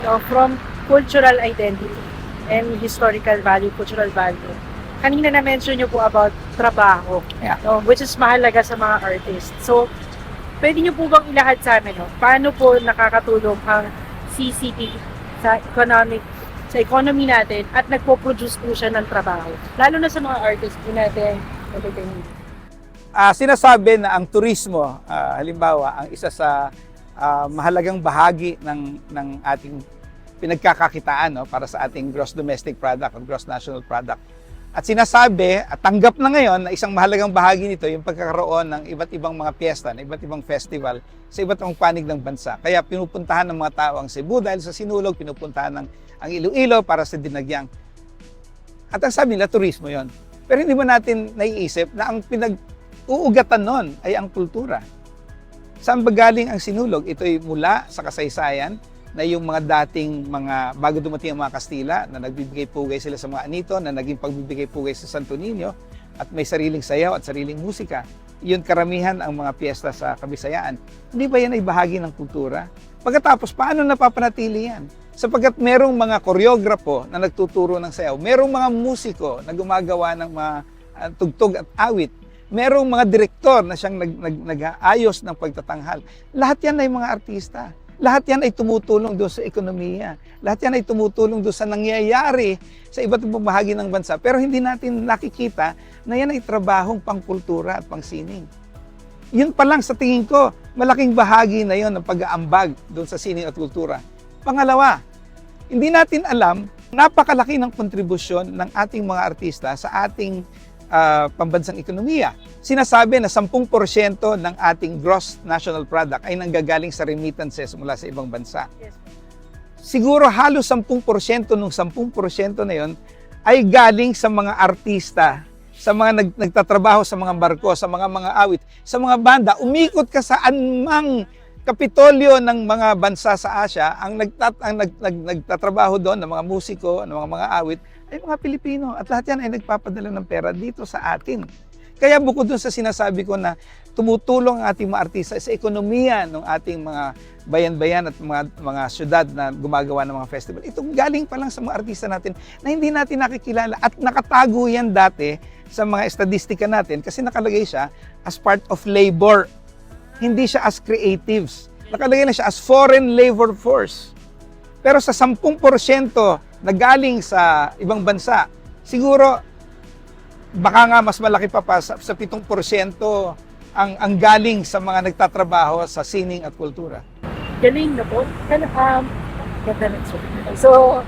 From cultural identity and historical value, cultural value. Kanina na-mention nyo po about trabaho, Yeah. which is mahalaga sa mga artists. So, pwede nyo po bang ilahad sa amin, paano po nakakatulong ang CCP sa economy natin at nagpo-produce po siya ng trabaho, lalo na sa mga artists po natin, entertainment. Sinasabi na ang turismo, halimbawa, ang isa sa mahalagang bahagi ng ating pinagkakakitaan, no, para sa ating gross domestic product o gross national product. At sinasabi, at tanggap na ngayon na isang mahalagang bahagi nito yung pagkakaroon ng iba't ibang mga piyesta, ng iba't ibang festival sa iba't ibang panig ng bansa. Kaya pinupuntahan ng mga tao ang Cebu dahil sa Sinulog, pinupuntahan ang Iloilo para sa Dinagyang. At ang sabi nila, turismo yon. Pero hindi mo natin naiisip na ang pinag-uugatan nun ay ang kultura. Saan ba galing ang Sinulog? Ito ay mula sa kasaysayan na yung mga dating bago dumating ang mga Kastila, na nagbibigay pugay sila sa mga anito, na naging pagbibigay pugay sa Santo Niño, at may sariling sayaw at sariling musika. Yun karamihan ang mga piyesta sa Kabisayaan. Hindi ba yan ay bahagi ng kultura? Pagkatapos, paano napapanatili yan? Sapagkat merong mga koreograpo na nagtuturo ng sayaw, merong mga musiko na gumagawa ng mga tugtog at awit, merong mga direktor na siyang nag-aayos ng pagtatanghal. Lahat yan ay mga artista. Lahat yan ay tumutulong doon sa ekonomiya. Lahat yan ay tumutulong doon sa nangyayari sa iba't ibang bahagi ng bansa. Pero hindi natin nakikita na yan ay trabahong pangkultura at pangsining. Yun pa lang sa tingin ko, malaking bahagi na yon ng pag-aambag doon sa sining at kultura. Pangalawa, hindi natin alam, napakalaki ng kontribusyon ng ating mga artista sa ating pambansang ekonomiya. Sinasabi na 10% ng ating gross national product ay nanggagaling sa remittances mula sa ibang bansa. Yes. Siguro halos 10% nung 10% na yon ay galing sa mga artista, sa mga nagtatrabaho sa mga barko, sa mga awit, sa mga banda. Umikot ka sa anumang kapitolyo ng mga bansa sa Asia, ang nagtatrabaho doon ng mga musiko, ng mga awit, ay mga Pilipino. At lahat yan ay nagpapadala ng pera dito sa atin. Kaya bukod dun sa sinasabi ko na tumutulong ang ating mga artista sa ekonomiya ng ating mga bayan-bayan at mga syudad na gumagawa ng mga festival, itong galing pa lang sa mga artista natin na hindi natin nakikilala at nakatago yan dati sa mga estadistika natin kasi nakalagay siya as part of labor. Hindi siya as creatives. Nakalagay na siya as foreign labor force. Pero sa 10% na galing sa ibang bansa, siguro baka nga mas malaki pa sa 7% ang galing sa mga nagtatrabaho sa sining at kultura. Galing na po. So,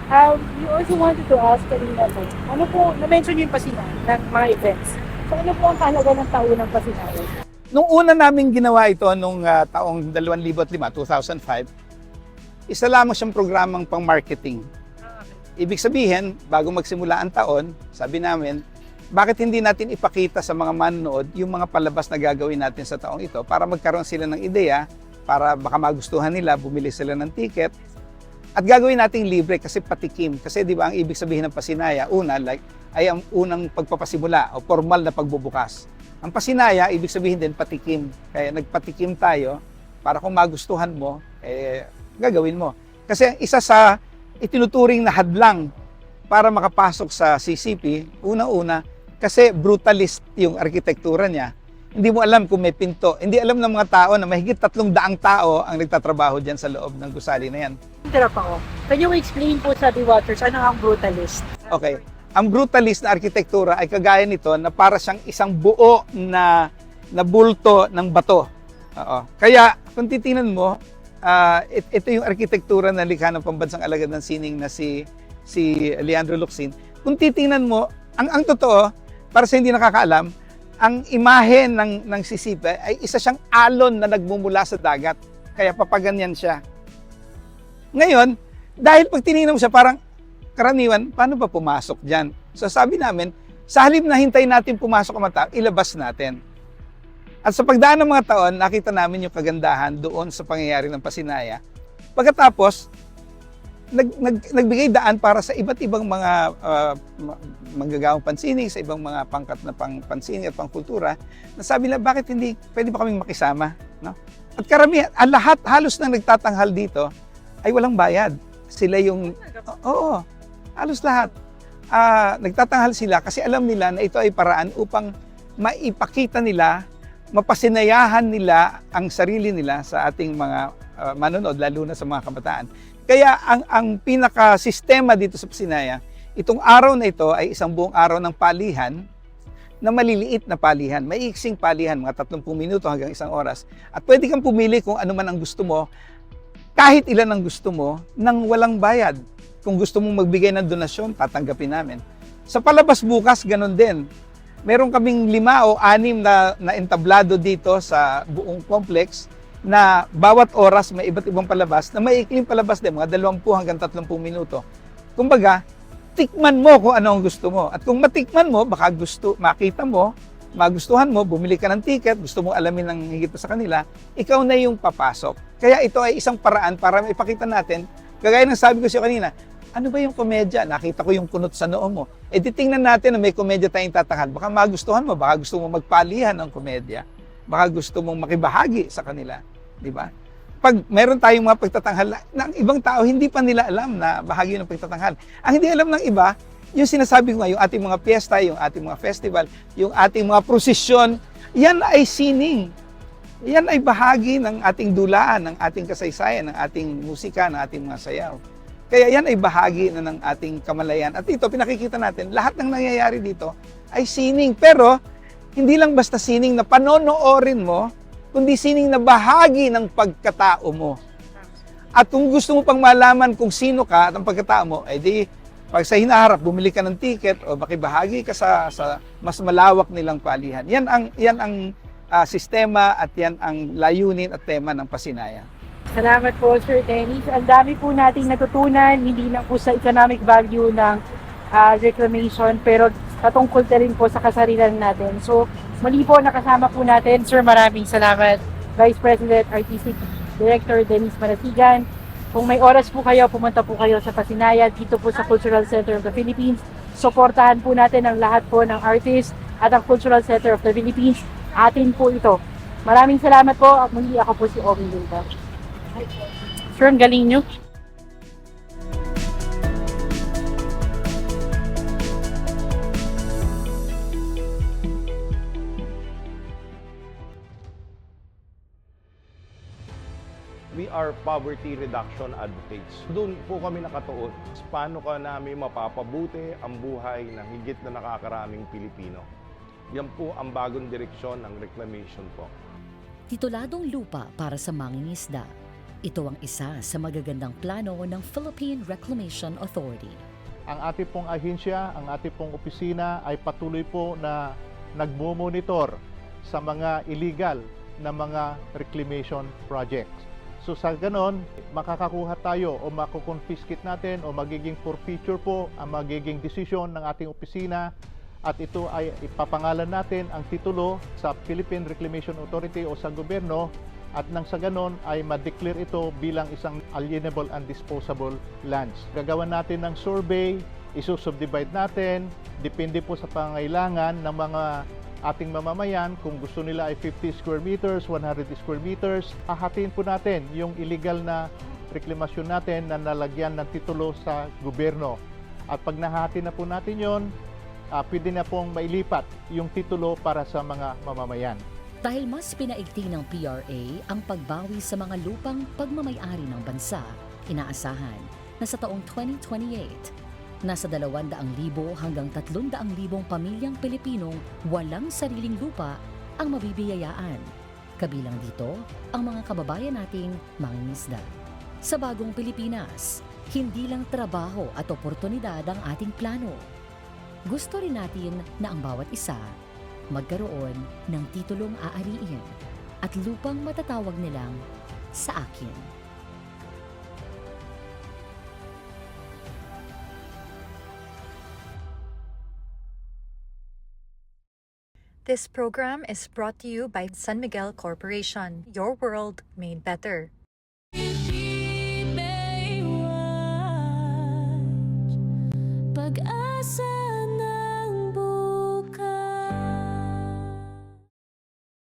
you also wanted to ask kanina po, ano po, na-mention yung Pasinayan ng mga events. So, ano po ang kahalaga ng taunang Pasinayan? Nung una namin ginawa ito nung taong 2005, isa lamang siyang programang pang-marketing. Ibig sabihin, bago magsimula ang taon, sabi namin, bakit hindi natin ipakita sa mga manonood yung mga palabas na gagawin natin sa taong ito para magkaroon sila ng ideya, para baka magustuhan nila, bumili sila ng ticket. At gagawin nating libre kasi patikim. Kasi di ba ang ibig sabihin ng pasinaya, ay ang unang pagpapasimula o formal na pagbubukas. Ang pasinaya, ibig sabihin din patikim. Kaya nagpatikim tayo para kung magustuhan mo, gagawin mo. Kasi isa sa itinuturing na hadlang para makapasok sa CCP, una-una, kasi brutalist yung arkitektura niya. Hindi mo alam kung may pinto. Hindi alam ng mga tao na mahigit 300 tao ang nagtatrabaho dyan sa loob ng gusali na yan. Interrupt ako. Can you explain po sa Waters, ano ang brutalist? Okay. Ang brutalist na arkitektura ay kagaya nito na para siyang isang buo na bulto ng bato. Oo. Kaya kung titingnan mo, ito yung arkitektura na likha ng pambansang alagad ng sining na si Leandro Locsin. Kung titingnan mo, ang totoo, para sa hindi nakakaalam, ang imahe ng CCP ay isa siyang alon na nagmumula sa dagat. Kaya papaganyan siya. Ngayon, dahil pag tinignan mo siya, parang karaniwan, paano ba pumasok dyan? So sabi namin, sa halip na hintay natin pumasok ang mata, ilabas natin. At sa pagdaan ng mga taon, nakita namin yung kagandahan doon sa pangyayari ng Pasinaya. Pagkatapos, nagbigay daan para sa iba't ibang mga manggagawang pansining, sa ibang mga pangkat na pansining at pangkultura, na sabi nila, bakit hindi, pwede ba kaming makisama? No? At karamihan, lahat halos na nagtatanghal dito ay walang bayad. Sila yung, oo, halos lahat. Nagtatanghal sila kasi alam nila na ito ay paraan upang maipakita nila, mapasinayahan nila ang sarili nila sa ating mga manonood, lalo na sa mga kabataan. Kaya ang pinaka-sistema dito sa Pasinaya, itong araw na ito ay isang buong araw ng palihan, na maliliit na palihan, maiiksing palihan, mga 30 minuto hanggang 1 oras. At pwede kang pumili kung ano man ang gusto mo, kahit ilan ang gusto mo, nang walang bayad. Kung gusto mong magbigay ng donasyon, tatanggapin namin. Sa palabas bukas, ganun din. Meron kaming 5 o 6 na entablado dito sa buong complex na bawat oras may iba't ibang palabas, na maiikling palabas din, mga 20 hanggang 30 minuto. Kumbaga, tikman mo kung ano ang gusto mo. At kung matikman mo, baka makita mo, magustuhan mo, bumili ka ng ticket, gusto mo alamin ng higit pa sa kanila, ikaw na yung papasok. Kaya ito ay isang paraan para maipakita natin, kagaya ng sabi ko siya kanina, ano ba yung komedya? Nakita ko yung kunot sa noo mo. E di tingnan natin na may komedya tayong tatanghal. Baka magustuhan mo, baka gusto mo magpalihan ng komedya. Baka gusto mong makibahagi sa kanila. Di ba? Pag meron tayong mga pagtatanghal ng ibang tao, hindi pa nila alam na bahagi ng pagtatanghal. Ang hindi alam ng iba, yung sinasabi ko nga, yung ating mga piyesta, yung ating mga festival, yung ating mga prosesyon, yan ay sining. Yan ay bahagi ng ating dulaan, ng ating kasaysayan, ng ating musika, ng ating mga sayaw. Kaya yan ay bahagi na ng ating kamalayan. At ito, pinakikita natin, lahat ng nangyayari dito ay sining. Pero, hindi lang basta sining na panonoorin mo, kundi sining na bahagi ng pagkatao mo. At kung gusto mo pang malaman kung sino ka at ang pagkatao mo, edi pag sa hinaharap, bumili ka ng ticket o makibahagi ka sa mas malawak nilang palihan. Yan ang sistema at yan ang layunin at tema ng Pasinaya. Salamat po, Sir Dennis. Ang dami po nating natutunan, hindi lang po sa economic value ng reclamation, pero patungkol na rin po sa kasarilan natin. So, muli po nakasama po natin, Sir, maraming salamat, Vice President Artistic Director Dennis Marasigan. Kung may oras po kayo, pumunta po kayo sa Pasinaya, dito po sa Cultural Center of the Philippines. Suportahan po natin ang lahat po ng artists at ang Cultural Center of the Philippines. Atin po ito. Maraming salamat po. At muli ako po si Omi Lunda. Sir, ang galing nyo. We are poverty reduction advocates. Doon po kami nakatuon. Paano ka namin mapapabuti ang buhay ng higit na nakakaraming Pilipino? Yan po ang bagong direksyon ng reclamation po. Tituladong lupa para sa mangingisda. Ito ang isa sa magagandang plano ng Philippine Reclamation Authority. Ang ating pong ahensya, ang ating pong opisina ay patuloy po na nagmo-monitor sa mga illegal na mga reclamation projects. So sa ganon, makakakuha tayo o makukonfiscate natin o magiging forfeiture po ang magiging desisyon ng ating opisina at ito ay ipapangalan natin ang titulo sa Philippine Reclamation Authority o sa gobyerno at nang sa ganon ay ma-declare ito bilang isang alienable and disposable lands. Gagawan natin ng survey, isusubdivide natin, depende po sa pangailangan ng mga ating mamamayan, kung gusto nila ay 50 square meters, 100 square meters, hahatiin po natin yung illegal na reklamasyon natin na nalagyan ng titulo sa gobyerno. At pag nahati na po natin yon, pwede na pong mailipat yung titulo para sa mga mamamayan. Dahil mas pinaigting ng PRA ang pagbawi sa mga lupang pagmamayari ng bansa, inaasahan na sa taong 2028, nasa 200,000 hanggang 300,000 pamilyang Pilipinong walang sariling lupa ang mabibiyayaan. Kabilang dito ang mga kababayan nating mangingisda. Sa bagong Pilipinas, hindi lang trabaho at oportunidad ang ating plano. Gusto rin natin na ang bawat isa magkaroon ng titulong aariin at lupang matatawag nilang sa akin. This program is brought to you by San Miguel Corporation, your world made better.